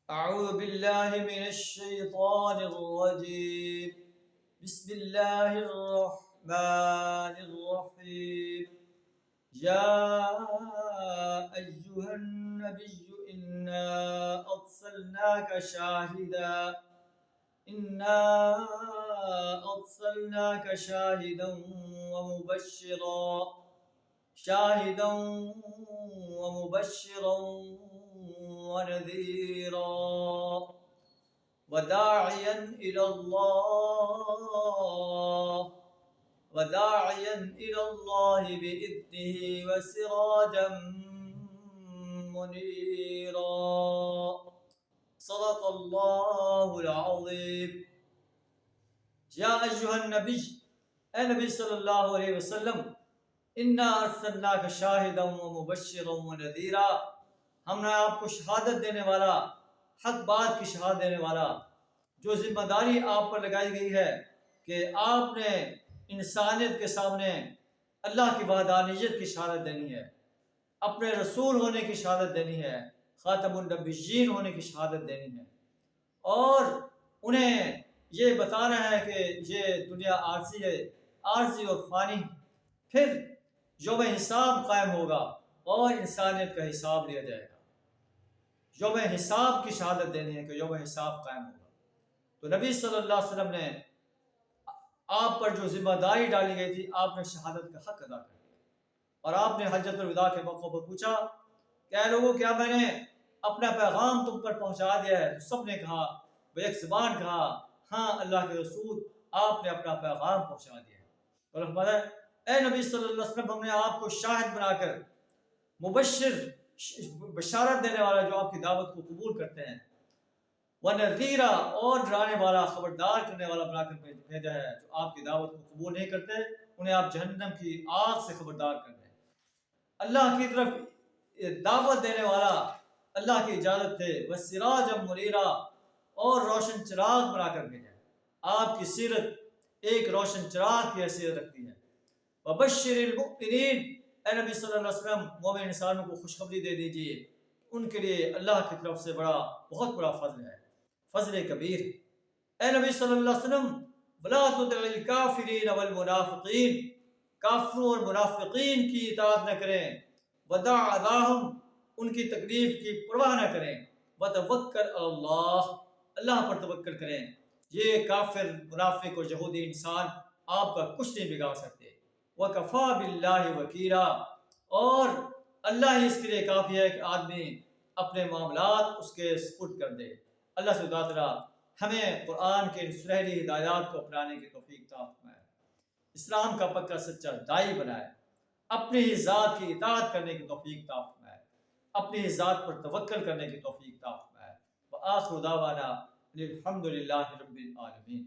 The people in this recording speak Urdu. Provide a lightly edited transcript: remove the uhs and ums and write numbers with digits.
أعوذ بالله من الشيطان الرجيم. بسم الله الرحمن الرحيم. يا أيها النبي إنا أرسلناك شاهدا ومبشرا ونذيرا وداعيا إلى الله بإذنه وسراجا منيرا. صدق الله العظيم. یا ایھا النبی، اے نبی صلی اللہ علیہ وسلم، انا ارسلناک شاہدا ومبشرا ونذیرا، ہم نے آپ کو شہادت دینے والا، حق بات کی شہادت دینے والا، جو ذمہ داری آپ پر لگائی گئی ہے کہ آپ نے انسانیت کے سامنے اللہ کی وحدانیت کی شہادت دینی ہے، اپنے رسول ہونے کی شہادت دینی ہے، خاتم النبیین ہونے کی شہادت دینی ہے، اور انہیں یہ بتانا ہے کہ یہ دنیا عارضی ہے، عارضی اور فانی، پھر یوم حساب قائم ہوگا اور انسانیت کا حساب لیا جائے گا۔ یوم حساب کی شہادت دینی ہے کہ یوم حساب قائم ہوگا۔ تو نبی صلی اللہ علیہ وسلم نے آپ پر جو ذمہ داری ڈالی گئی تھی، آپ نے شہادت کا حق ادا کر دیا، اور آپ نے حجۃ الوداع کے موقع پر پوچھا کہ اے لوگوں، کیا میں نے اپنا پیغام تم پر پہنچا دیا ہے؟ تو سب نے کہا، بیک زبان کہا، ہاں اللہ کے رسول، آپ نے اپنا پیغام پہنچا دیا ہے۔ اور فرمایا، اے نبی صلی اللہ علیہ وسلم، ہم نے آپ کو شاہد بنا کر مبشر، بشارت دینے والا جو آپ کی دعوت کو قبول کرتے ہیں، وَنَذِيرًا، اور ڈرانے والا، خبردار کرنے والا بنا کر بھیجا ہے، جو آپ کی دعوت کو قبول نہیں کرتے انہیں آپ جہنم کی آگ سے خبردار کر دیں۔ اللہ کی طرف دعوت دینے والا، اللہ کی اجازت ہے، وَسِرَاجًا مُنِيرًا، اور روشن چراغ بنا کر بھیجا ہے۔ آپ کی سیرت ایک روشن چراغ کی حیثیت رکھتی ہے۔ وَبَشِّرِ الْمُؤْمِنِينَ، اے نبی صلی اللہ علیہ وسلم، مومن انسانوں کو خوشخبری دے دیجیے، ان کے لیے اللہ کی طرف سے بہت بڑا فضل ہے، فضل کبیر۔ اے نبی صلی اللہ علیہ وسلم، وَلَا تُطِعِ الْكَافِرِينَ وَالْمُنَافِقِينَ، کافروں اور منافقین کی اطاعت نہ کریں، وَدَعْ أَذَاهُمْ، ان کی تکلیف کی پرواہ نہ کریں، وَتَوَكَّلْ عَلَى اللَّهِ، اللہ پر توکل کریں۔ یہ کافر، منافق اور یہودی انسان آپ کا کچھ نہیں بگاڑ سکتے۔ وَكَفَى بِاللَّهِ وَكِيلًا، اور اللہ ہی اس کے لیے کافی ہے کہ آدمی اپنے معاملات اس کے سپرد کر دے۔ اللہ سے دعا تعالیٰ ہمیں قرآن کے ان سنہری ہدایات کو اپنانے کی توفیق عطا فرمائے، اسلام کا پکا سچا داعی بنائے، اپنی ہی ذات کی اطاعت کرنے کی توفیق عطا فرمائے، اپنی ہی ذات پر توکل کرنے کی توفیق عطا فرمائے۔ وآخر دعوانا الحمد للہ رب العالمین۔